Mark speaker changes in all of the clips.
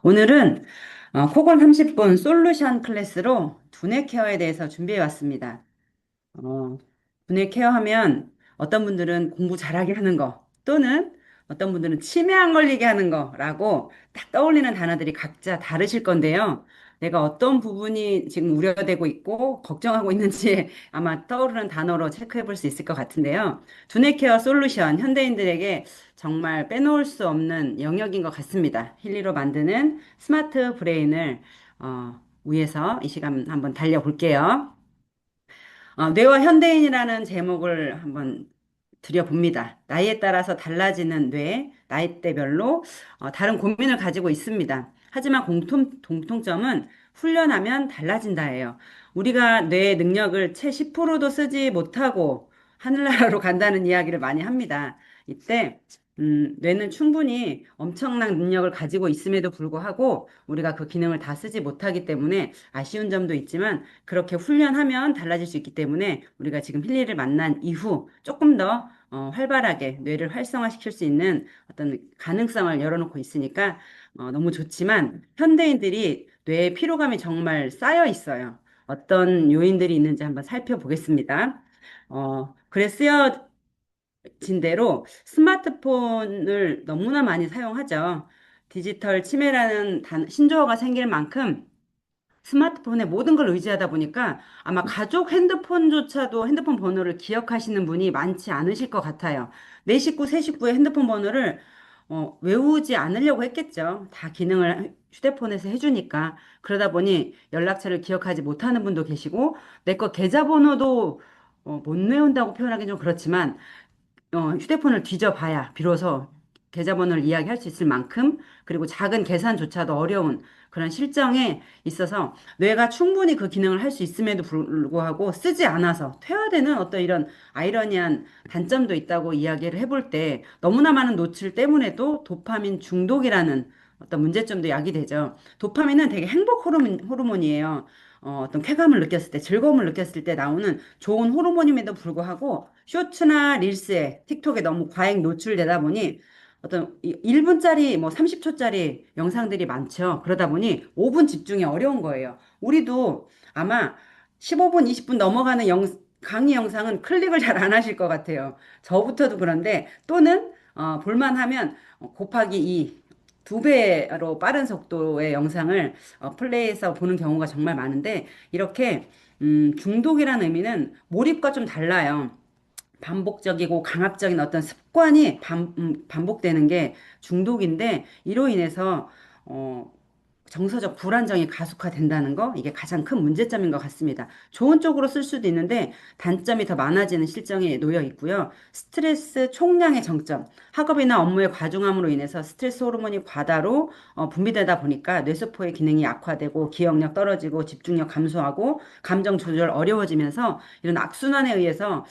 Speaker 1: 오늘은 코골 30분 솔루션 클래스로 두뇌 케어에 대해서 준비해 왔습니다. 어, 분해 케어하면 어떤 분들은 공부 잘하게 하는 거 또는 어떤 분들은 치매 안 걸리게 하는 거라고 딱 떠올리는 단어들이 각자 다르실 건데요. 내가 어떤 부분이 지금 우려되고 있고 걱정하고 있는지 아마 떠오르는 단어로 체크해 볼 수 있을 것 같은데요. 두뇌 케어 솔루션, 현대인들에게 정말 빼놓을 수 없는 영역인 것 같습니다. 힐리로 만드는 스마트 브레인을 위해서 이 시간 한번 달려볼게요. 뇌와 현대인이라는 제목을 한번 드려봅니다. 나이에 따라서 달라지는 뇌, 나이대별로 다른 고민을 가지고 있습니다. 하지만 공통점은 훈련하면 달라진다예요. 우리가 뇌의 능력을 채 10%도 쓰지 못하고 하늘나라로 간다는 이야기를 많이 합니다. 이때 뇌는 충분히 엄청난 능력을 가지고 있음에도 불구하고 우리가 그 기능을 다 쓰지 못하기 때문에 아쉬운 점도 있지만 그렇게 훈련하면 달라질 수 있기 때문에 우리가 지금 힐리를 만난 이후 조금 더 활발하게 뇌를 활성화시킬 수 있는 어떤 가능성을 열어놓고 있으니까 너무 좋지만 현대인들이 뇌의 피로감이 정말 쌓여 있어요. 어떤 요인들이 있는지 한번 살펴보겠습니다. 그래 쓰여진 대로 스마트폰을 너무나 많이 사용하죠. 디지털 치매라는 신조어가 생길 만큼 스마트폰에 모든 걸 의지하다 보니까 아마 가족 핸드폰조차도 핸드폰 번호를 기억하시는 분이 많지 않으실 것 같아요. 내 식구, 세 식구의 핸드폰 번호를 외우지 않으려고 했겠죠. 다 기능을 휴대폰에서 해주니까. 그러다 보니 연락처를 기억하지 못하는 분도 계시고, 내 거 계좌번호도 못 외운다고 표현하기 좀 그렇지만, 휴대폰을 뒤져봐야 비로소 계좌번호를 이야기할 수 있을 만큼 그리고 작은 계산조차도 어려운 그런 실정에 있어서 뇌가 충분히 그 기능을 할 수 있음에도 불구하고 쓰지 않아서 퇴화되는 어떤 이런 아이러니한 단점도 있다고 이야기를 해볼 때 너무나 많은 노출 때문에도 도파민 중독이라는 어떤 문제점도 야기되죠. 도파민은 되게 행복 호르몬이에요. 어떤 쾌감을 느꼈을 때, 즐거움을 느꼈을 때 나오는 좋은 호르몬임에도 불구하고 쇼츠나 릴스에, 틱톡에 너무 과잉 노출되다 보니 어떤 1분짜리, 뭐 30초짜리 영상들이 많죠. 그러다 보니 5분 집중이 어려운 거예요. 우리도 아마 15분, 20분 넘어가는 강의 영상은 클릭을 잘 안 하실 것 같아요. 저부터도 그런데 또는 볼만하면 곱하기 2, 두 배로 빠른 속도의 영상을 플레이해서 보는 경우가 정말 많은데 이렇게 중독이라는 의미는 몰입과 좀 달라요. 반복적이고 강압적인 어떤 습관이 반복되는 게 중독인데 이로 인해서 어, 정서적 불안정이 가속화된다는 거 이게 가장 큰 문제점인 것 같습니다. 좋은 쪽으로 쓸 수도 있는데 단점이 더 많아지는 실정에 놓여 있고요. 스트레스 총량의 정점, 학업이나 업무의 과중함으로 인해서 스트레스 호르몬이 과다로 분비되다 보니까 뇌세포의 기능이 약화되고 기억력 떨어지고 집중력 감소하고 감정 조절 어려워지면서 이런 악순환에 의해서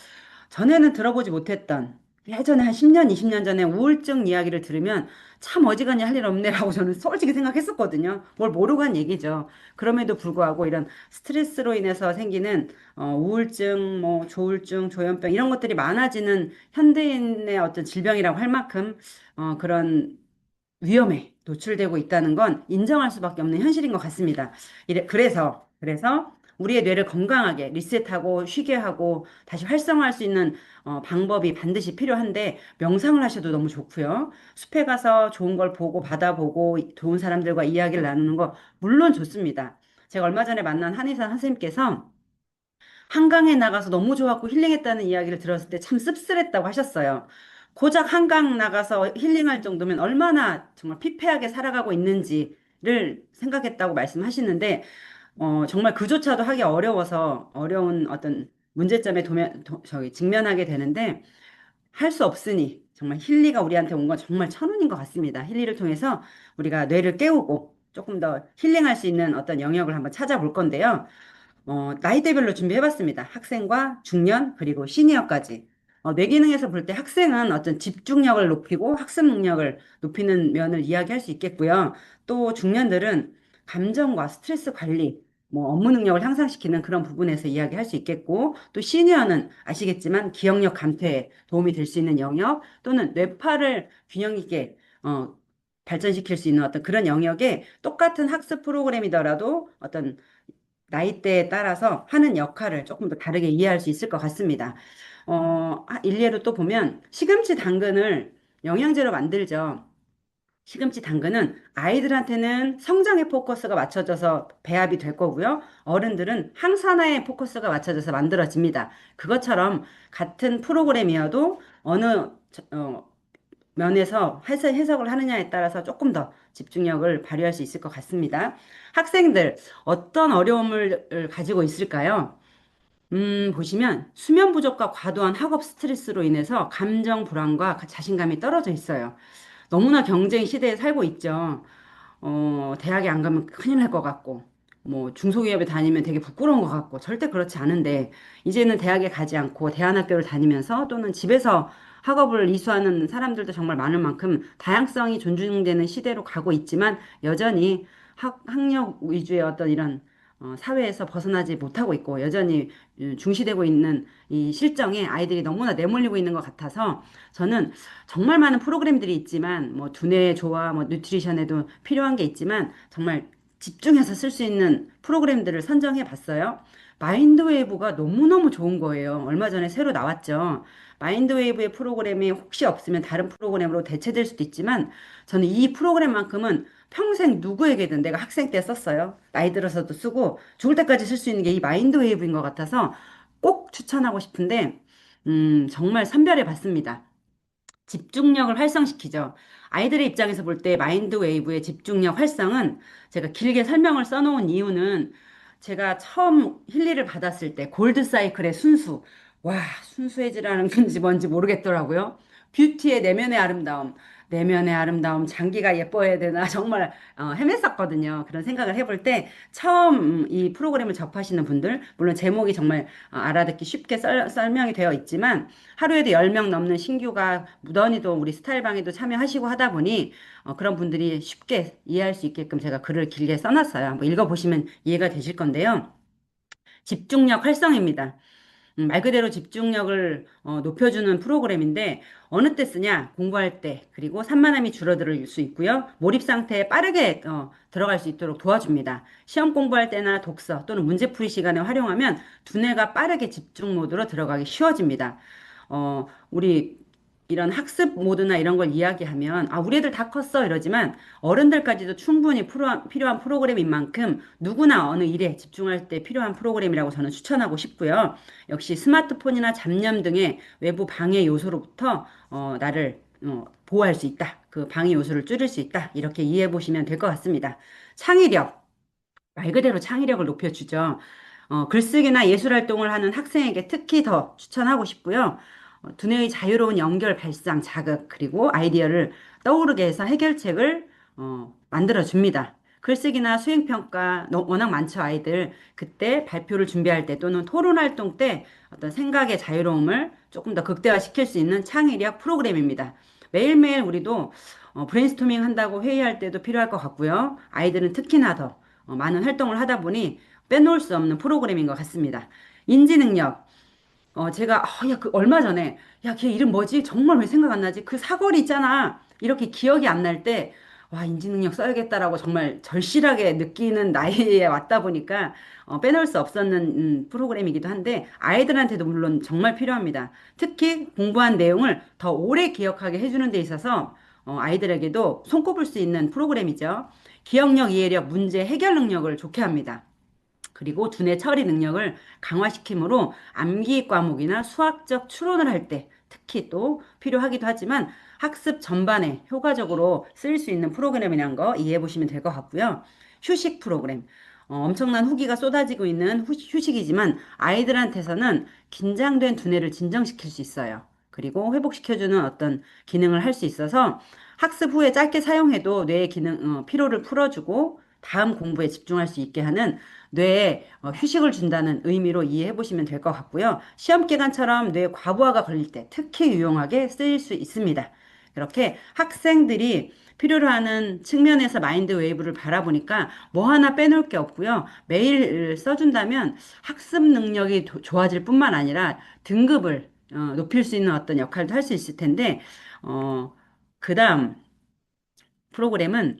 Speaker 1: 전에는 들어보지 못했던 예전에 한 10년, 20년 전에 우울증 이야기를 들으면 참 어지간히 할 일 없네라고 저는 솔직히 생각했었거든요. 뭘 모르고 한 얘기죠. 그럼에도 불구하고 이런 스트레스로 인해서 생기는 우울증, 뭐 조울증, 조현병 이런 것들이 많아지는 현대인의 어떤 질병이라고 할 만큼 그런 위험에 노출되고 있다는 건 인정할 수밖에 없는 현실인 것 같습니다. 그래서 우리의 뇌를 건강하게 리셋하고 쉬게 하고 다시 활성화할 수 있는 방법이 반드시 필요한데 명상을 하셔도 너무 좋고요. 숲에 가서 좋은 걸 보고 받아보고 좋은 사람들과 이야기를 나누는 거 물론 좋습니다. 제가 얼마 전에 만난 한의사 선생님께서 한강에 나가서 너무 좋았고 힐링했다는 이야기를 들었을 때 참 씁쓸했다고 하셨어요. 고작 한강 나가서 힐링할 정도면 얼마나 정말 피폐하게 살아가고 있는지를 생각했다고 말씀하시는데, 정말 그조차도 하기 어려워서 어려운 어떤 문제점에 직면하게 되는데, 할 수 없으니 정말 힐리가 우리한테 온 건 정말 천운인 것 같습니다. 힐리를 통해서 우리가 뇌를 깨우고 조금 더 힐링할 수 있는 어떤 영역을 한번 찾아볼 건데요. 나이대별로 준비해봤습니다. 학생과 중년, 그리고 시니어까지. 뇌기능에서 볼 때 학생은 어떤 집중력을 높이고 학습 능력을 높이는 면을 이야기할 수 있겠고요. 또 중년들은 감정과 스트레스 관리, 뭐 업무 능력을 향상시키는 그런 부분에서 이야기할 수 있겠고, 또 시니어는 아시겠지만 기억력 감퇴에 도움이 될 수 있는 영역, 또는 뇌파를 균형 있게 발전시킬 수 있는 어떤 그런 영역에 똑같은 학습 프로그램이더라도 어떤 나이대에 따라서 하는 역할을 조금 더 다르게 이해할 수 있을 것 같습니다. 일례로 또 보면 시금치 당근을 영양제로 만들죠. 시금치 당근은 아이들한테는 성장에 포커스가 맞춰져서 배합이 될 거고요. 어른들은 항산화에 포커스가 맞춰져서 만들어집니다. 그것처럼 같은 프로그램이어도 어느 면에서 해석을 하느냐에 따라서 조금 더 집중력을 발휘할 수 있을 것 같습니다. 학생들 어떤 어려움을 가지고 있을까요? 보시면 수면 부족과 과도한 학업 스트레스로 인해서 감정 불안과 자신감이 떨어져 있어요. 너무나 경쟁 시대에 살고 있죠. 대학에 안 가면 큰일 날 것 같고, 뭐, 중소기업에 다니면 되게 부끄러운 것 같고, 절대 그렇지 않은데, 이제는 대학에 가지 않고 대안학교를 다니면서 또는 집에서 학업을 이수하는 사람들도 정말 많을 만큼 다양성이 존중되는 시대로 가고 있지만, 여전히 학력 위주의 어떤 이런 사회에서 벗어나지 못하고 있고, 여전히 중시되고 있는 이 실정에 아이들이 너무나 내몰리고 있는 것 같아서, 저는 정말 많은 프로그램들이 있지만 뭐 두뇌 조화, 뭐 뉴트리션에도 필요한 게 있지만 정말 집중해서 쓸 수 있는 프로그램들을 선정해 봤어요. 마인드웨이브가 너무너무 좋은 거예요. 얼마 전에 새로 나왔죠. 마인드웨이브의 프로그램이 혹시 없으면 다른 프로그램으로 대체될 수도 있지만 저는 이 프로그램만큼은 평생 누구에게든 내가 학생 때 썼어요. 나이 들어서도 쓰고 죽을 때까지 쓸 수 있는 게 이 마인드웨이브인 것 같아서 꼭 추천하고 싶은데 정말 선별해 봤습니다. 집중력을 활성시키죠. 아이들의 입장에서 볼 때 마인드 웨이브의 집중력 활성은 제가 길게 설명을 써놓은 이유는 제가 처음 힐리를 받았을 때 골드 사이클의 순수, 와, 순수해지라는 건지 뭔지 모르겠더라고요. 뷰티의 내면의 아름다움, 내면의 아름다움, 장기가 예뻐야 되나 정말 헤맸었거든요. 그런 생각을 해볼 때 처음 이 프로그램을 접하시는 분들, 물론 제목이 정말 알아듣기 쉽게 설명이 되어 있지만 하루에도 10명 넘는 신규가 무던히도 우리 스타일방에도 참여하시고 하다 보니 그런 분들이 쉽게 이해할 수 있게끔 제가 글을 길게 써놨어요. 한번 읽어보시면 이해가 되실 건데요. 집중력 활성입니다. 말 그대로 집중력을 높여주는 프로그램인데 어느 때 쓰냐? 공부할 때 그리고 산만함이 줄어들 수 있고요. 몰입 상태에 빠르게 들어갈 수 있도록 도와줍니다. 시험 공부할 때나 독서 또는 문제풀이 시간에 활용하면 두뇌가 빠르게 집중 모드로 들어가기 쉬워집니다. 우리 이런 학습 모드나 이런 걸 이야기하면 우리 애들 다 컸어 이러지만 어른들까지도 충분히 필요한 프로그램인 만큼 누구나 어느 일에 집중할 때 필요한 프로그램이라고 저는 추천하고 싶고요. 역시 스마트폰이나 잡념 등의 외부 방해 요소로부터 나를 보호할 수 있다. 그 방해 요소를 줄일 수 있다. 이렇게 이해해 보시면 될 것 같습니다. 창의력. 말 그대로 창의력을 높여주죠. 글쓰기나 예술 활동을 하는 학생에게 특히 더 추천하고 싶고요. 두뇌의 자유로운 연결, 발상, 자극, 그리고 아이디어를 떠오르게 해서 해결책을 만들어 줍니다. 글쓰기나 수행평가 워낙 많죠, 아이들. 그때 발표를 준비할 때 또는 토론 활동 때 어떤 생각의 자유로움을 조금 더 극대화시킬 수 있는 창의력 프로그램입니다. 매일매일 우리도 브레인스토밍 한다고 회의할 때도 필요할 것 같고요. 아이들은 특히나 더 많은 활동을 하다 보니 빼놓을 수 없는 프로그램인 것 같습니다. 인지 능력. 제가, 야, 그 얼마 전에, 야, 걔 이름 뭐지? 정말 왜 생각 안 나지? 그 사거리 있잖아. 이렇게 기억이 안 날 때, 와, 인지능력 써야겠다라고 정말 절실하게 느끼는 나이에 왔다 보니까, 빼놓을 수 없었는 프로그램이기도 한데, 아이들한테도 물론 정말 필요합니다. 특히 공부한 내용을 더 오래 기억하게 해주는 데 있어서, 아이들에게도 손꼽을 수 있는 프로그램이죠. 기억력, 이해력, 문제 해결 능력을 좋게 합니다. 그리고 두뇌 처리 능력을 강화시키므로 암기 과목이나 수학적 추론을 할 때 특히 또 필요하기도 하지만 학습 전반에 효과적으로 쓰일 수 있는 프로그램이라는 거 이해해 보시면 될 것 같고요. 휴식 프로그램. 엄청난 후기가 쏟아지고 있는 휴식이지만 아이들한테서는 긴장된 두뇌를 진정시킬 수 있어요. 그리고 회복시켜주는 어떤 기능을 할 수 있어서 학습 후에 짧게 사용해도 뇌의 피로를 풀어주고 다음 공부에 집중할 수 있게 하는 뇌에 휴식을 준다는 의미로 이해해 보시면 될 것 같고요. 시험 기간처럼 뇌 과부하가 걸릴 때 특히 유용하게 쓰일 수 있습니다. 이렇게 학생들이 필요로 하는 측면에서 마인드 웨이브를 바라보니까 뭐 하나 빼놓을 게 없고요. 매일 써준다면 학습 능력이 좋아질 뿐만 아니라 등급을 높일 수 있는 어떤 역할도 할 수 있을 텐데, 그 다음 프로그램은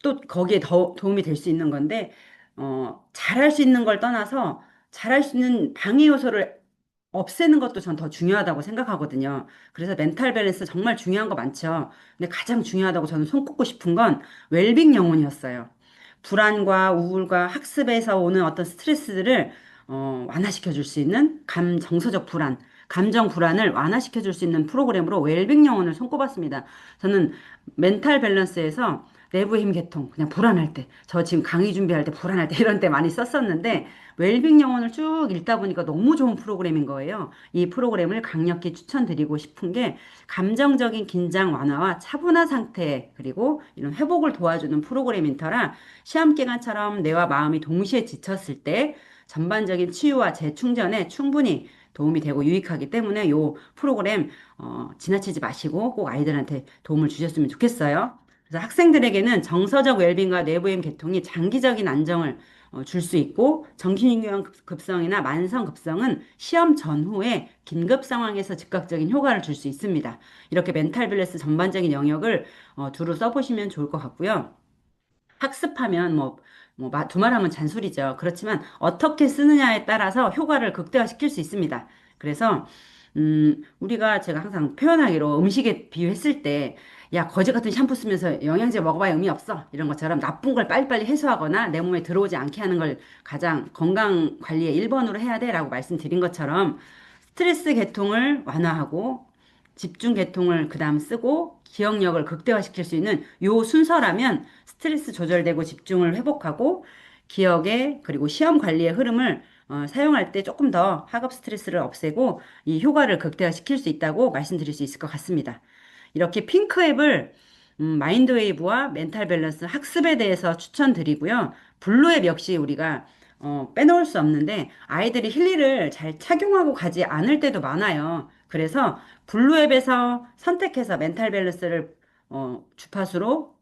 Speaker 1: 또 거기에 더 도움이 될 수 있는 건데, 잘할 수 있는 걸 떠나서 잘할 수 있는 방해 요소를 없애는 것도 전 더 중요하다고 생각하거든요. 그래서 멘탈 밸런스 정말 중요한 거 많죠. 근데 가장 중요하다고 저는 손꼽고 싶은 건 웰빙 영혼이었어요. 불안과 우울과 학습에서 오는 어떤 스트레스들을 완화시켜 줄 수 있는 정서적 불안, 감정 불안을 완화시켜 줄 수 있는 프로그램으로 웰빙 영혼을 손꼽았습니다. 저는 멘탈 밸런스에서 내부의 힘 개통, 그냥 불안할 때, 저 지금 강의 준비할 때 불안할 때 이런 때 많이 썼었는데 웰빙 영혼을 쭉 읽다 보니까 너무 좋은 프로그램인 거예요. 이 프로그램을 강력히 추천드리고 싶은 게 감정적인 긴장 완화와 차분한 상태 그리고 이런 회복을 도와주는 프로그램인 터라 시험 기간처럼 뇌와 마음이 동시에 지쳤을 때 전반적인 치유와 재충전에 충분히 도움이 되고 유익하기 때문에 이 프로그램 지나치지 마시고 꼭 아이들한테 도움을 주셨으면 좋겠어요. 그래서 학생들에게는 정서적 웰빙과 내부의 개통이 장기적인 안정을 줄 수 있고 정신인경 급성이나 만성 급성은 시험 전후에 긴급 상황에서 즉각적인 효과를 줄 수 있습니다. 이렇게 멘탈 밸런스 전반적인 영역을 두루 써보시면 좋을 것 같고요. 학습하면 두말하면 잔소리죠. 그렇지만 어떻게 쓰느냐에 따라서 효과를 극대화시킬 수 있습니다. 그래서 우리가 제가 항상 표현하기로 음식에 비유했을 때, 야, 거지 같은 샴푸 쓰면서 영양제 먹어봐야 의미 없어. 이런 것처럼 나쁜 걸 빨리빨리 해소하거나 내 몸에 들어오지 않게 하는 걸 가장 건강 관리의 1번으로 해야 돼라고 말씀드린 것처럼 스트레스 계통을 완화하고 집중 계통을 그다음 쓰고 기억력을 극대화시킬 수 있는 요 순서라면 스트레스 조절되고 집중을 회복하고 기억에 그리고 시험 관리의 흐름을 사용할 때 조금 더 학업 스트레스를 없애고 이 효과를 극대화시킬 수 있다고 말씀드릴 수 있을 것 같습니다. 이렇게 핑크 앱을 마인드웨이브와 멘탈 밸런스 학습에 대해서 추천드리고요. 블루 앱 역시 우리가 빼놓을 수 없는데 아이들이 힐리를 잘 착용하고 가지 않을 때도 많아요. 그래서 블루 앱에서 선택해서 멘탈 밸런스를 주파수로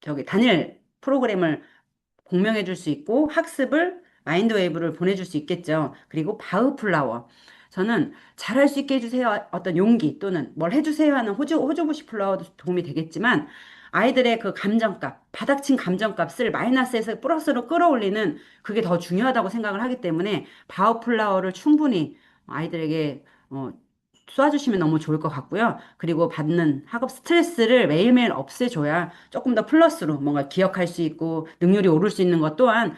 Speaker 1: 저기 단일 프로그램을 공명해 줄 수 있고 학습을 마인드 웨이브를 보내줄 수 있겠죠. 그리고 바흐플라워. 저는 잘할 수 있게 해주세요. 어떤 용기 또는 뭘 해주세요 하는 호주부시 플라워도 도움이 되겠지만 아이들의 그 감정값, 바닥친 감정값을 마이너스에서 플러스로 끌어올리는 그게 더 중요하다고 생각을 하기 때문에 바흐플라워를 충분히 아이들에게 쏴주시면 너무 좋을 것 같고요. 그리고 받는 학업 스트레스를 매일매일 없애줘야 조금 더 플러스로 뭔가 기억할 수 있고 능률이 오를 수 있는 것 또한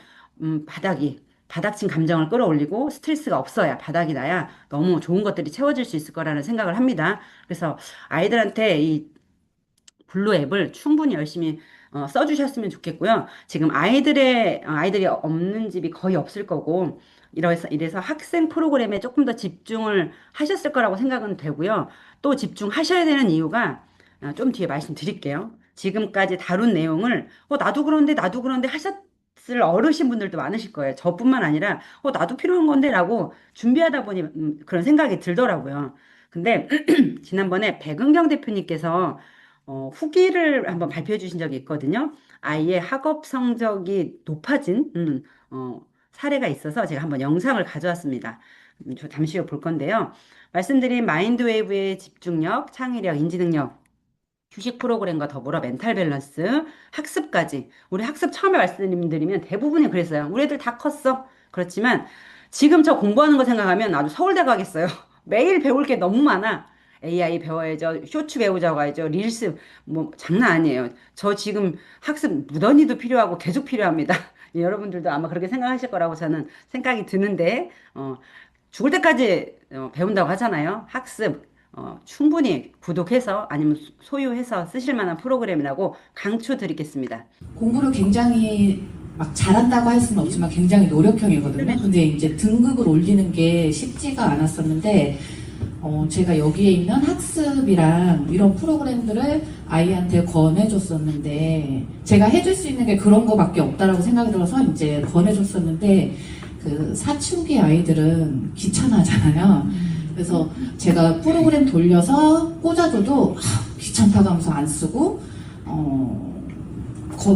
Speaker 1: 바닥친 감정을 끌어올리고 스트레스가 없어야 바닥이 나야 너무 좋은 것들이 채워질 수 있을 거라는 생각을 합니다. 그래서 아이들한테 이 블루 앱을 충분히 열심히 써주셨으면 좋겠고요. 지금 아이들이 없는 집이 거의 없을 거고 이래서 학생 프로그램에 조금 더 집중을 하셨을 거라고 생각은 되고요. 또 집중하셔야 되는 이유가 좀 뒤에 말씀드릴게요. 지금까지 다룬 내용을 나도 그런데 하셨을 어르신분들도 많으실 거예요. 저뿐만 아니라 나도 필요한 건데라고 준비하다 보니 그런 생각이 들더라고요. 근데 지난번에 백은경 대표님께서 후기를 한번 발표해 주신 적이 있거든요. 아이의 학업 성적이 높아진 사례가 있어서 제가 한번 영상을 가져왔습니다. 저 잠시 후에 볼 건데요. 말씀드린 마인드웨이브의 집중력, 창의력, 인지능력, 휴식 프로그램과 더불어 멘탈 밸런스, 학습까지. 우리 학습 처음에 말씀드리면 대부분이 그랬어요. 우리 애들 다 컸어. 그렇지만 지금 저 공부하는 거 생각하면 아주 서울대 가겠어요. 매일 배울 게 너무 많아. AI 배워야죠. 쇼츠 배우자고 하죠. 릴스 장난 아니에요. 저 지금 학습 무던히도 필요하고 계속 필요합니다. 여러분들도 아마 그렇게 생각하실 거라고 저는 생각이 드는데 죽을 때까지 배운다고 하잖아요. 학습 충분히 구독해서 아니면 소유해서 쓰실 만한 프로그램이라고 강추드리겠습니다.
Speaker 2: 공부를 굉장히 막 잘한다고 할 수는 없지만 굉장히 노력형이거든요. 근데 이제 등급을 올리는 게 쉽지가 않았었는데 제가 여기에 있는 학습이랑 이런 프로그램들을 아이한테 권해줬었는데 제가 해줄 수 있는 게 그런 거밖에 없다라고 생각이 들어서 이제 권해줬었는데 그 사춘기 아이들은 귀찮아하잖아요. 그래서 제가 프로그램 돌려서 꽂아줘도 귀찮다고 하면서 안 쓰고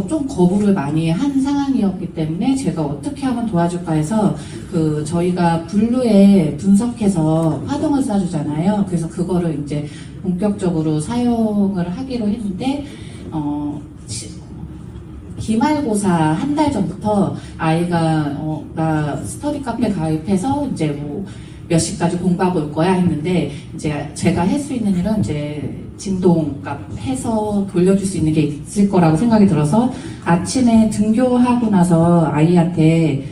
Speaker 2: 좀 거부를 많이 한 상황이었기 때문에 제가 어떻게 하면 도와줄까 해서 저희가 블루에 분석해서 화동을 쏴주잖아요. 그래서 그거를 이제 본격적으로 사용을 하기로 했는데 어, 기말고사 한 달 전부터 아이가 나 스터디 카페 가입해서 이제 뭐 몇 시까지 공부하고 올 거야 했는데 이제 제가 할 수 있는 일은 이제 진동 해서 돌려줄 수 있는 게 있을 거라고 생각이 들어서 아침에 등교하고 나서 아이한테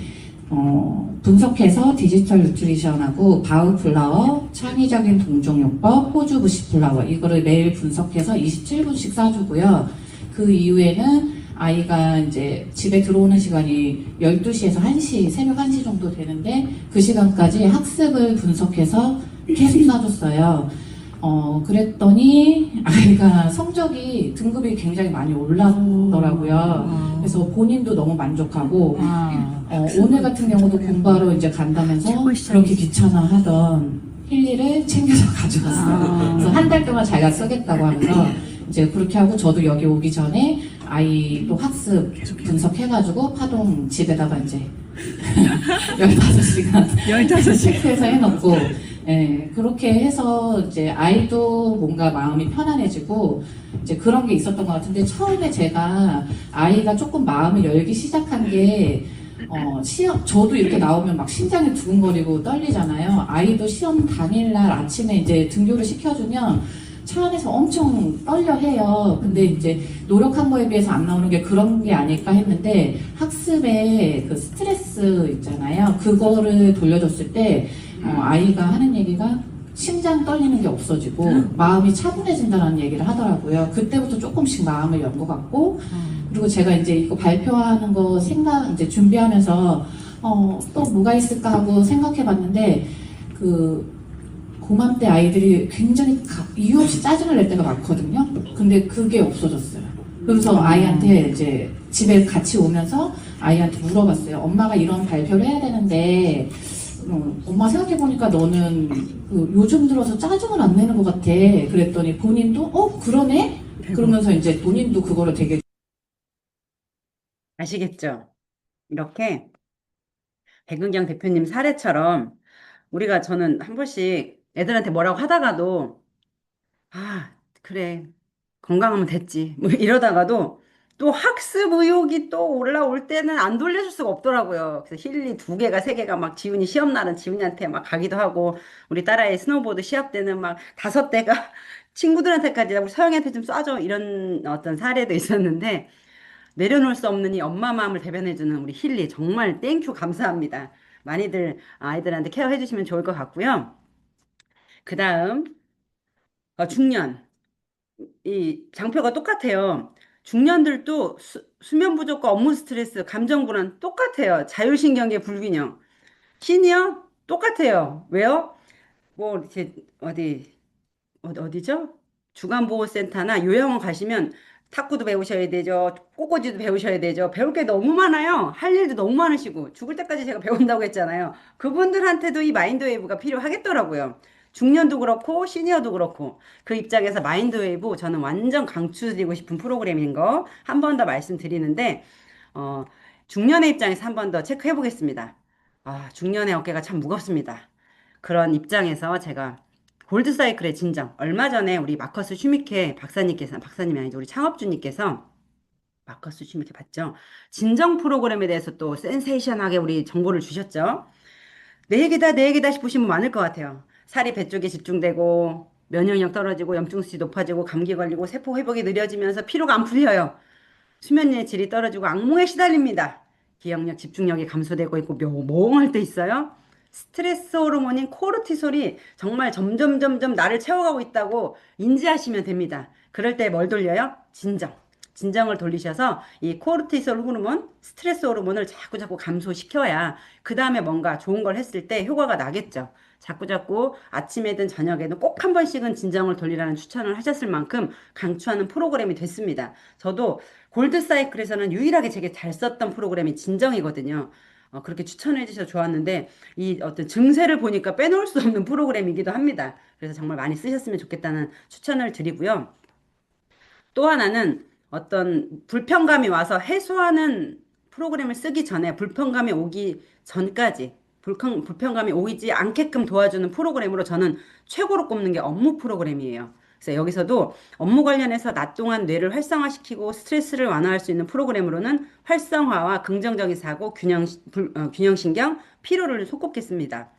Speaker 2: 분석해서 디지털 뉴트리션하고 바우플라워, 창의적인 동종요법, 호주 부시플라워 이거를 매일 분석해서 27분씩 쏴주고요. 그 이후에는 아이가 이제 집에 들어오는 시간이 12시에서 1시, 새벽 1시 정도 되는데 그 시간까지 학습을 분석해서 계속 쏴줬어요. 그랬더니 아이가 성적이 등급이 굉장히 많이 올랐더라고요. 그래서 본인도 너무 만족하고 오늘 같은 경우도 공부하러 이제 간다면서 그렇게 귀찮아하던 힐리를 챙겨서 가져갔어요. 그래서 한 달 동안 자기가 쓰겠다고 하면서 이제 그렇게 하고 저도 여기 오기 전에 아이도 학습 분석해가지고 파동 집에다가 이제 15시간 15시간 해서 해놓고 예, 그렇게 해서 이제 아이도 뭔가 마음이 편안해지고 이제 그런 게 있었던 것 같은데 처음에 제가 아이가 조금 마음을 열기 시작한 게 시험, 저도 이렇게 나오면 막 심장이 두근거리고 떨리잖아요. 아이도 시험 당일날 아침에 이제 등교를 시켜주면 차 안에서 엄청 떨려 해요. 근데 이제 노력한 거에 비해서 안 나오는 게 그런 게 아닐까 했는데 학습에 그 스트레스 있잖아요. 그거를 돌려줬을 때 아이가 하는 얘기가 심장 떨리는 게 없어지고 마음이 차분해진다는 얘기를 하더라고요. 그때부터 조금씩 마음을 연 것 같고 그리고 제가 이제 이거 발표하는 거 이제 준비하면서 또 뭐가 있을까 하고 생각해 봤는데 고맘때 아이들이 굉장히 이유 없이 짜증을 낼 때가 많거든요. 근데 그게 없어졌어요. 그래서 아이한테 이제 집에 같이 오면서 아이한테 물어봤어요. 엄마가 이런 발표를 해야 되는데 엄마 생각해보니까 너는 요즘 들어서 짜증을 안 내는 것 같아. 그랬더니 본인도 그러네? 그러면서 이제 본인도 그거를 되게
Speaker 1: 아시겠죠? 이렇게 백은경 대표님 사례처럼 저는 한 번씩 애들한테 뭐라고 하다가도 아, 그래. 건강하면 됐지. 뭐 이러다가도 또 학습 의욕이 또 올라올 때는 안 돌려줄 수가 없더라고요. 그래서 힐리 두 개가 세 개가 막 지훈이 시험 날은 지훈이한테 막 가기도 하고 우리 딸아이 스노보드 시합 때는 막 다섯 대가 친구들한테까지 우리 서영이한테 좀 쏴줘 이런 어떤 사례도 있었는데 내려놓을 수 없는 이 엄마 마음을 대변해주는 우리 힐리 정말 땡큐 감사합니다. 많이들 아이들한테 케어해 주시면 좋을 것 같고요. 그 다음 중년. 이 장표가 똑같아요. 중년들도 수면 부족과 업무 스트레스, 감정 불안 똑같아요. 자율신경계 불균형. 시니어 똑같아요. 왜요? 뭐 이렇게 어디죠? 주간보호센터나 요양원 가시면 탁구도 배우셔야 되죠. 꽃꽂이도 배우셔야 되죠. 배울 게 너무 많아요. 할 일도 너무 많으시고 죽을 때까지 제가 배운다고 했잖아요. 그분들한테도 이 마인드 웨이브가 필요하겠더라고요. 중년도 그렇고 시니어도 그렇고 그 입장에서 마인드 웨이브 저는 완전 강추드리고 싶은 프로그램인 거 한 번 더 말씀드리는데 어, 중년의 입장에서 한 번 더 체크해 보겠습니다. 중년의 어깨가 참 무겁습니다. 그런 입장에서 제가 골드사이클의 진정. 얼마 전에 우리 마커스 슈미케 박사님이 아니죠. 우리 창업주님께서 마커스 슈미케 봤죠? 진정 프로그램에 대해서 또 센세이션하게 우리 정보를 주셨죠? 내 얘기다, 내 얘기다 싶으신 분 많을 것 같아요. 살이 배 쪽에 집중되고, 면역력 떨어지고, 염증수치 높아지고, 감기 걸리고, 세포 회복이 느려지면서 피로가 안 풀려요. 수면의 질이 떨어지고 악몽에 시달립니다. 기억력, 집중력이 감소되고 있고 멍할 때 있어요. 스트레스 호르몬인 코르티솔이 정말 점점 나를 채워가고 있다고 인지하시면 됩니다. 그럴 때 뭘 돌려요? 진정. 진정을 돌리셔서 이 코르티솔 호르몬, 스트레스 호르몬을 자꾸자꾸 감소시켜야 그 다음에 뭔가 좋은 걸 했을 때 효과가 나겠죠. 자꾸자꾸 아침에든 저녁에든 꼭 한 번씩은 진정을 돌리라는 추천을 하셨을 만큼 강추하는 프로그램이 됐습니다. 저도 골드사이클에서는 유일하게 제게 잘 썼던 프로그램이 진정이거든요. 그렇게 추천해 주셔서 좋았는데 이 어떤 증세를 보니까 빼놓을 수 없는 프로그램이기도 합니다. 그래서 정말 많이 쓰셨으면 좋겠다는 추천을 드리고요. 또 하나는 어떤 불편감이 와서 해소하는 프로그램을 쓰기 전에 불편감이 오기 전까지 불편감이 오지 않게끔 도와주는 프로그램으로 저는 최고로 꼽는 게 업무 프로그램이에요. 그래서 여기서도 업무 관련해서 낮 동안 뇌를 활성화시키고 스트레스를 완화할 수 있는 프로그램으로는 활성화와 긍정적인 사고, 균형 신경, 피로를 속꼽겠습니다.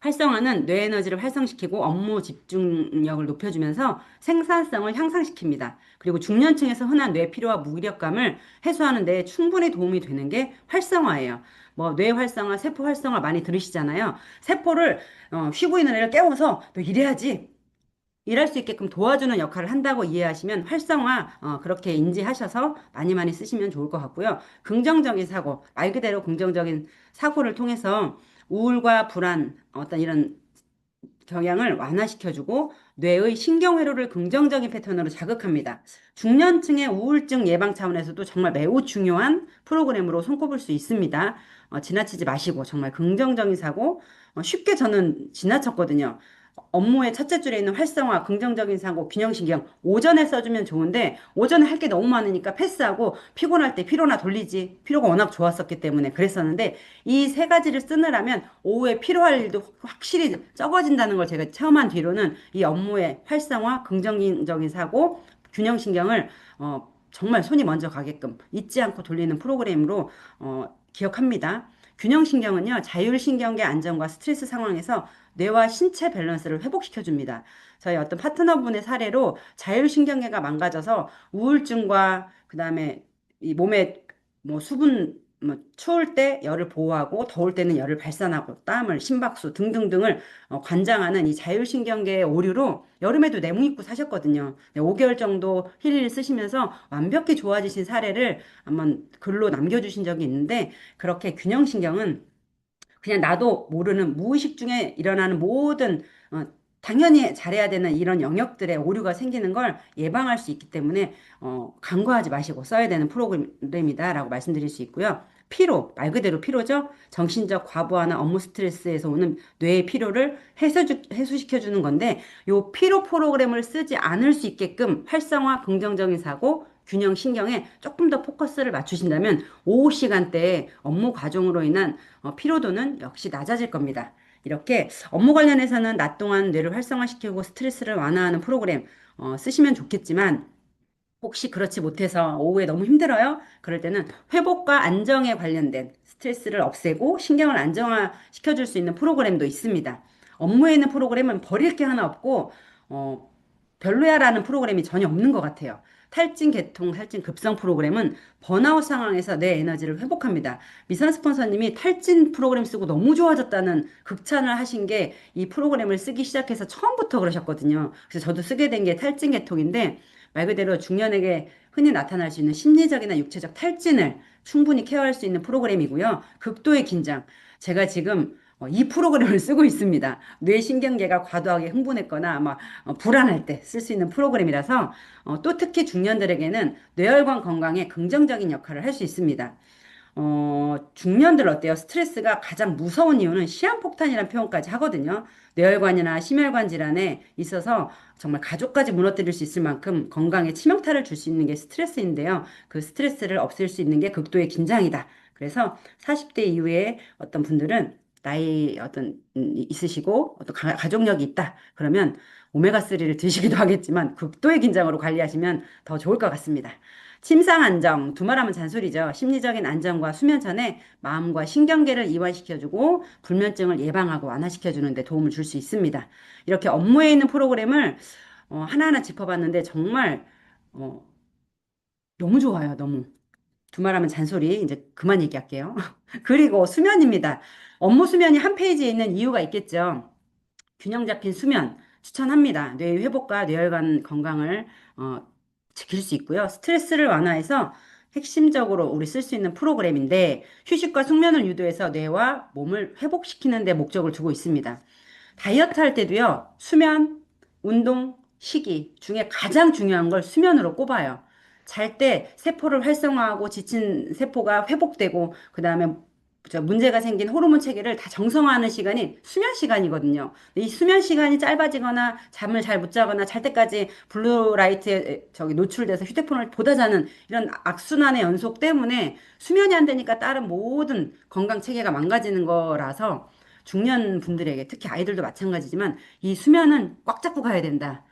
Speaker 1: 활성화는 뇌 에너지를 활성시키고 업무 집중력을 높여주면서 생산성을 향상시킵니다. 그리고 중년층에서 흔한 뇌 피로와 무기력감을 해소하는 데 충분히 도움이 되는 게 활성화예요. 뭐 뇌 활성화, 세포 활성화 많이 들으시잖아요. 세포를 쉬고 있는 애를 깨워서 너 이래야지 일할 수 있게끔 도와주는 역할을 한다고 이해하시면 활성화 그렇게 인지하셔서 많이 많이 쓰시면 좋을 것 같고요. 긍정적인 사고, 말 그대로 긍정적인 사고를 통해서 우울과 불안, 어떤 이런 경향을 완화시켜주고 뇌의 신경회로를 긍정적인 패턴으로 자극합니다. 중년층의 우울증 예방 차원에서도 정말 매우 중요한 프로그램으로 손꼽을 수 있습니다. 지나치지 마시고 정말 긍정적인 사고 쉽게 저는 지나쳤거든요. 업무의 첫째 줄에 있는 활성화, 긍정적인 사고, 균형신경 오전에 써주면 좋은데 오전에 할 게 너무 많으니까 패스하고 피곤할 때 피로나 돌리지 피로가 워낙 좋았었기 때문에 그랬었는데 이 세 가지를 쓰느라면 오후에 피로할 일도 확실히 적어진다는 걸 제가 체험한 뒤로는 이 업무의 활성화, 긍정적인 사고, 균형신경을 정말 손이 먼저 가게끔 잊지 않고 돌리는 프로그램으로 기억합니다. 균형신경은요, 자율신경계 안정과 스트레스 상황에서 뇌와 신체 밸런스를 회복시켜 줍니다. 저희 어떤 파트너분의 사례로 자율신경계가 망가져서 우울증과 그다음에 이 몸에 뭐 수분 뭐 추울 때 열을 보호하고 더울 때는 열을 발산하고 땀을 심박수 등등등을 관장하는 이 자율신경계의 오류로 여름에도 내무 입고 사셨거든요. 5개월 정도 힐을 쓰시면서 완벽히 좋아지신 사례를 한번 글로 남겨주신 적이 있는데 그렇게 균형신경은 그냥 나도 모르는 무의식 중에 일어나는 모든 당연히 잘해야 되는 이런 영역들의 오류가 생기는 걸 예방할 수 있기 때문에 간과하지 마시고 써야 되는 프로그램이다라고 말씀드릴 수 있고요. 피로, 말 그대로 피로죠. 정신적 과부하나 업무 스트레스에서 오는 뇌의 피로를 해소시켜주는 건데 요 피로 프로그램을 쓰지 않을 수 있게끔 활성화, 긍정적인 사고, 균형 신경에 조금 더 포커스를 맞추신다면 오후 시간대에 업무 과정으로 인한 피로도는 역시 낮아질 겁니다. 이렇게 업무 관련해서는 낮 동안 뇌를 활성화시키고 스트레스를 완화하는 프로그램 쓰시면 좋겠지만 혹시 그렇지 못해서 오후에 너무 힘들어요? 그럴 때는 회복과 안정에 관련된 스트레스를 없애고 신경을 안정화시켜줄 수 있는 프로그램도 있습니다. 업무에 있는 프로그램은 버릴 게 하나 없고 어, 별로야라는 프로그램이 전혀 없는 것 같아요. 탈진 계통, 탈진 급성 프로그램은 번아웃 상황에서 내 에너지를 회복합니다. 미선 스폰서님이 탈진 프로그램 쓰고 너무 좋아졌다는 극찬을 하신 게 이 프로그램을 쓰기 시작해서 처음부터 그러셨거든요. 그래서 저도 쓰게 된 게 탈진 계통인데 말 그대로 중년에게 흔히 나타날 수 있는 심리적이나 육체적 탈진을 충분히 케어할 수 있는 프로그램이고요. 극도의 긴장. 제가 지금 이 프로그램을 쓰고 있습니다. 뇌신경계가 과도하게 흥분했거나 막 불안할 때 쓸 수 있는 프로그램이라서 또 특히 중년들에게는 뇌혈관 건강에 긍정적인 역할을 할 수 있습니다. 중년들 어때요? 스트레스가 가장 무서운 이유는 시한폭탄이라는 표현까지 하거든요. 뇌혈관이나 심혈관 질환에 있어서 정말 가족까지 무너뜨릴 수 있을 만큼 건강에 치명타를 줄 수 있는 게 스트레스인데요. 그 스트레스를 없앨 수 있는 게 극도의 긴장이다. 그래서 40대 이후에 어떤 분들은 나이 어떤 있으시고 어떤 가족력이 있다. 그러면 오메가3를 드시기도 하겠지만 극도의 긴장으로 관리하시면 더 좋을 것 같습니다. 침상 안정, 두말하면 잔소리죠. 심리적인 안정과 수면 전에 마음과 신경계를 이완시켜주고 불면증을 예방하고 완화시켜주는 데 도움을 줄 수 있습니다. 이렇게 업무에 있는 프로그램을 하나하나 짚어봤는데 정말 어, 너무 좋아요. 너무. 두말하면 잔소리 이제 그만 얘기할게요. 그리고 수면입니다. 업무 수면이 한 페이지에 있는 이유가 있겠죠. 균형 잡힌 수면 추천합니다. 뇌 회복과 뇌혈관 건강을 어, 지킬 수 있고요. 스트레스를 완화해서 핵심적으로 우리 쓸 수 있는 프로그램인데 휴식과 숙면을 유도해서 뇌와 몸을 회복시키는 데 목적을 두고 있습니다. 다이어트 할 때도요. 수면, 운동, 식이 중에 가장 중요한 걸 수면으로 꼽아요. 잘 때 세포를 활성화하고 지친 세포가 회복되고 그다음에 문제가 생긴 호르몬 체계를 다 정상화하는 시간이 수면 시간이거든요. 이 수면 시간이 짧아지거나 잠을 잘 못 자거나 잘 때까지 블루라이트에 저기 노출돼서 휴대폰을 보다 자는 이런 악순환의 연속 때문에 수면이 안 되니까 다른 모든 건강 체계가 망가지는 거라서 중년 분들에게 특히 아이들도 마찬가지지만 이 수면은 꽉 잡고 가야 된다.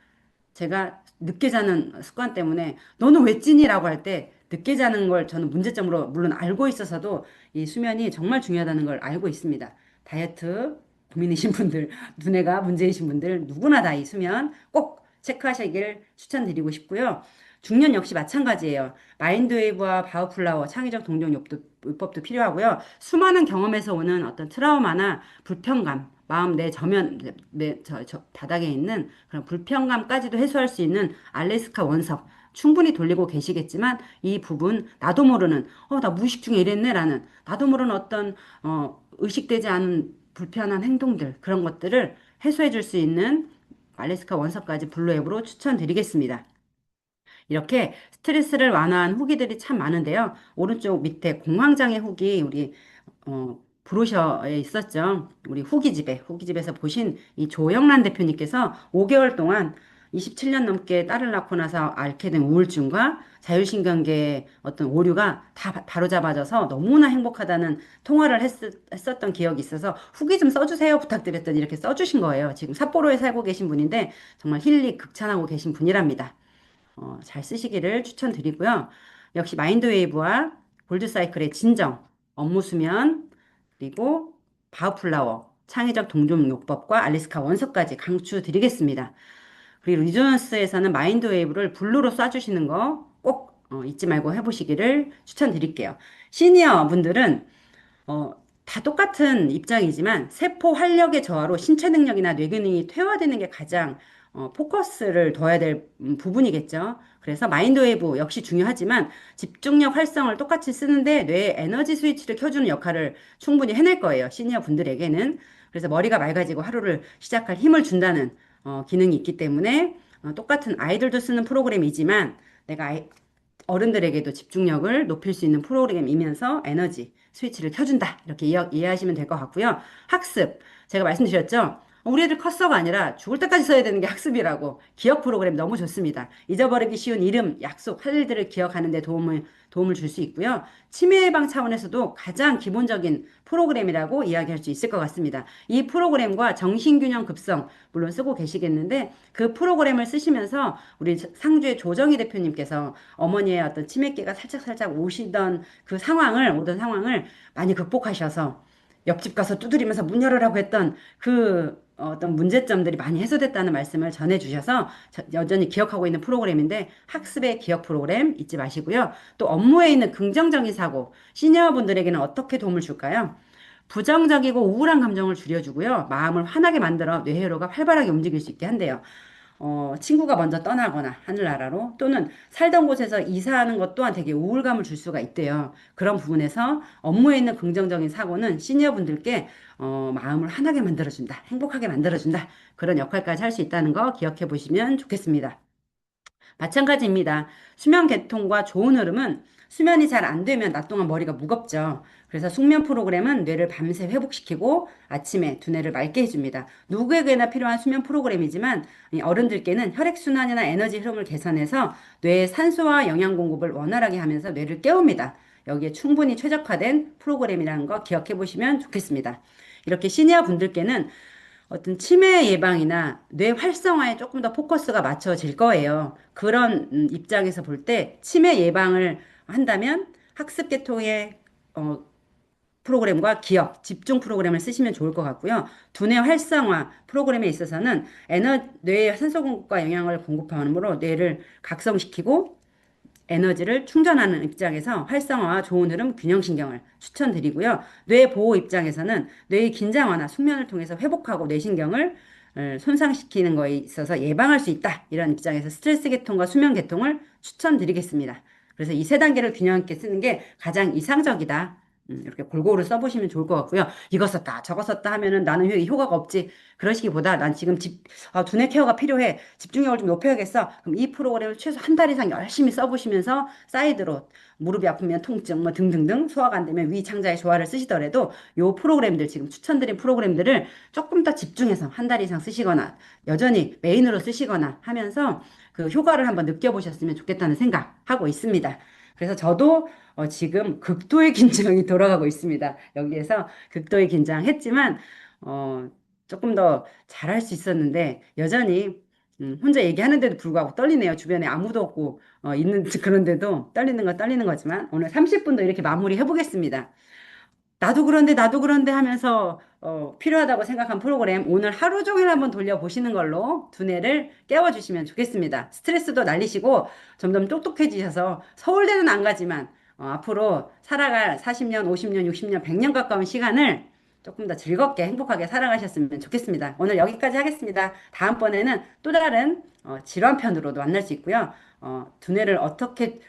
Speaker 1: 제가 늦게 자는 습관 때문에 너는 왜 찌니?라고 할 때 늦게 자는 걸 저는 문제점으로 물론 알고 있어서도 이 수면이 정말 중요하다는 걸 알고 있습니다. 다이어트 고민이신 분들, 두뇌가 문제이신 분들 누구나 다 이 수면 꼭 체크하시길 추천드리고 싶고요. 중년 역시 마찬가지예요. 마인드웨이브와 바우플라워, 창의적 동정 요법도 필요하고요. 수많은 경험에서 오는 어떤 트라우마나 불편감, 마음 내 저면, 저 바닥에 있는 그런 불편감까지도 해소할 수 있는 알래스카 원석, 충분히 돌리고 계시겠지만 이 부분 나도 모르는 나 무의식 중에 이랬네라는 나도 모르는 어떤 의식되지 않은 불편한 행동들 그런 것들을 해소해 줄 수 있는 알래스카 원석까지 블루 앱으로 추천드리겠습니다. 이렇게 스트레스를 완화한 후기들이 참 많은데요. 오른쪽 밑에 공황장애 후기 우리 브로셔에 있었죠. 우리 후기집에서 보신 이 조영란 대표님께서 5개월 동안 27년 넘게 딸을 낳고 나서 앓게 된 우울증과 자율신경계의 어떤 오류가 다 바로잡아져서 너무나 행복하다는 통화를 했었던 기억이 있어서 후기 좀 써주세요 부탁드렸더니 이렇게 써주신 거예요. 지금 삿포로에 살고 계신 분인데 정말 힐리 극찬하고 계신 분이랍니다. 잘 쓰시기를 추천드리고요. 역시 마인드웨이브와 골드사이클의 진정, 업무 수면, 그리고 바우플라워, 창의적 동종요법과 알래스카 원석까지 강추드리겠습니다. 그리고 리조넌스에서는 마인드웨이브를 블루로 쏴주시는 거 꼭 잊지 말고 해보시기를 추천드릴게요. 시니어 분들은 어, 다 똑같은 입장이지만 세포 활력의 저하로 신체 능력이나 뇌 기능이 퇴화되는 게 가장 포커스를 둬야 될 부분이겠죠. 그래서 마인드웨이브 역시 중요하지만 집중력 활성을 똑같이 쓰는데 뇌의 에너지 스위치를 켜주는 역할을 충분히 해낼 거예요. 시니어 분들에게는. 그래서 머리가 맑아지고 하루를 시작할 힘을 준다는 기능이 있기 때문에 똑같은 아이들도 쓰는 프로그램이지만 내가 어른들에게도 집중력을 높일 수 있는 프로그램이면서 에너지 스위치를 켜준다. 이렇게 이해하시면 될 것 같고요. 학습. 제가 말씀드렸죠? 우리 애들 컸어가 아니라 죽을 때까지 써야 되는 게 학습이라고. 기억 프로그램 너무 좋습니다. 잊어버리기 쉬운 이름, 약속, 할 일들을 기억하는 데 도움을 줄 수 있고요. 치매 예방 차원에서도 가장 기본적인 프로그램이라고 이야기할 수 있을 것 같습니다. 이 프로그램과 정신균형 급성, 물론 쓰고 계시겠는데 그 프로그램을 쓰시면서 우리 상주의 조정희 대표님께서 어머니의 어떤 치매기가 살짝살짝 오던 상황을 많이 극복하셔서 옆집 가서 두드리면서 문 열으라고 했던 그 어떤 문제점들이 많이 해소됐다는 말씀을 전해주셔서 여전히 기억하고 있는 프로그램인데 학습의 기억 프로그램 잊지 마시고요. 또 업무에 있는 긍정적인 사고, 시니어분들에게는 어떻게 도움을 줄까요? 부정적이고 우울한 감정을 줄여주고요. 마음을 환하게 만들어 뇌회로가 활발하게 움직일 수 있게 한대요. 친구가 먼저 떠나거나 하늘나라로 또는 살던 곳에서 이사하는 것 또한 되게 우울감을 줄 수가 있대요. 그런 부분에서 업무에 있는 긍정적인 사고는 시니어분들께 마음을 환하게 만들어준다, 행복하게 만들어준다. 그런 역할까지 할 수 있다는 거 기억해 보시면 좋겠습니다. 마찬가지입니다. 수면 개통과 좋은 흐름은 수면이 잘 안 되면 낮 동안 머리가 무겁죠. 그래서 숙면 프로그램은 뇌를 밤새 회복시키고 아침에 두뇌를 맑게 해줍니다. 누구에게나 필요한 수면 프로그램이지만 이 어른들께는 혈액순환이나 에너지 흐름을 개선해서 뇌의 산소와 영양 공급을 원활하게 하면서 뇌를 깨웁니다. 여기에 충분히 최적화된 프로그램이라는 거 기억해 보시면 좋겠습니다. 이렇게 시니어 분들께는 어떤 치매 예방이나 뇌 활성화에 조금 더 포커스가 맞춰질 거예요. 그런 입장에서 볼 때 치매 예방을 한다면 학습 계통의 프로그램과 기억, 집중 프로그램을 쓰시면 좋을 것 같고요. 두뇌 활성화 프로그램에 있어서는 뇌의 산소 공급과 영양을 공급함으로 뇌를 각성시키고 에너지를 충전하는 입장에서 활성화와 좋은 흐름 균형신경을 추천드리고요. 뇌 보호 입장에서는 뇌의 긴장 완화, 숙면을 통해서 회복하고 뇌신경을 손상시키는 거에 있어서 예방할 수 있다. 이런 입장에서 스트레스 계통과 수면 계통을 추천드리겠습니다. 그래서 이 세 단계를 균형 있게 쓰는 게 가장 이상적이다. 이렇게 골고루 써보시면 좋을 것 같고요. 이거 썼다, 저거 썼다 하면은 나는 효과가 없지. 그러시기보다 난 지금 두뇌 케어가 필요해. 집중력을 좀 높여야겠어. 그럼 이 프로그램을 최소 한 달 이상 열심히 써보시면서 사이드로 무릎이 아프면 통증 뭐 등등등 소화가 안 되면 위 창자의 조화를 쓰시더라도 요 프로그램들 지금 추천드린 프로그램들을 조금 더 집중해서 한 달 이상 쓰시거나 여전히 메인으로 쓰시거나 하면서 그 효과를 한번 느껴보셨으면 좋겠다는 생각하고 있습니다. 그래서 저도 지금 극도의 긴장이 돌아가고 있습니다. 여기에서 극도의 긴장했지만 조금 더 잘할 수 있었는데 여전히 혼자 얘기하는데도 불구하고 떨리네요. 주변에 아무도 없고, 있는 그런데도 떨리는 건 떨리는 거지만, 오늘 30분도 이렇게 마무리 해보겠습니다. 나도 그런데 하면서 필요하다고 생각한 프로그램 오늘 하루 종일 한번 돌려보시는 걸로 두뇌를 깨워주시면 좋겠습니다. 스트레스도 날리시고 점점 똑똑해지셔서 서울대는 안 가지만 앞으로 살아갈 40년, 50년, 60년, 100년 가까운 시간을 조금 더 즐겁게 행복하게 살아가셨으면 좋겠습니다. 오늘 여기까지 하겠습니다. 다음번에는 또 다른 질환 편으로도 만날 수 있고요. 두뇌를 어떻게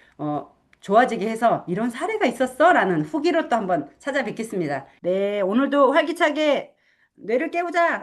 Speaker 1: 좋아지게 해서 이런 사례가 있었어? 라는 후기로 또 한번 찾아뵙겠습니다. 네, 오늘도 활기차게 뇌를 깨우자!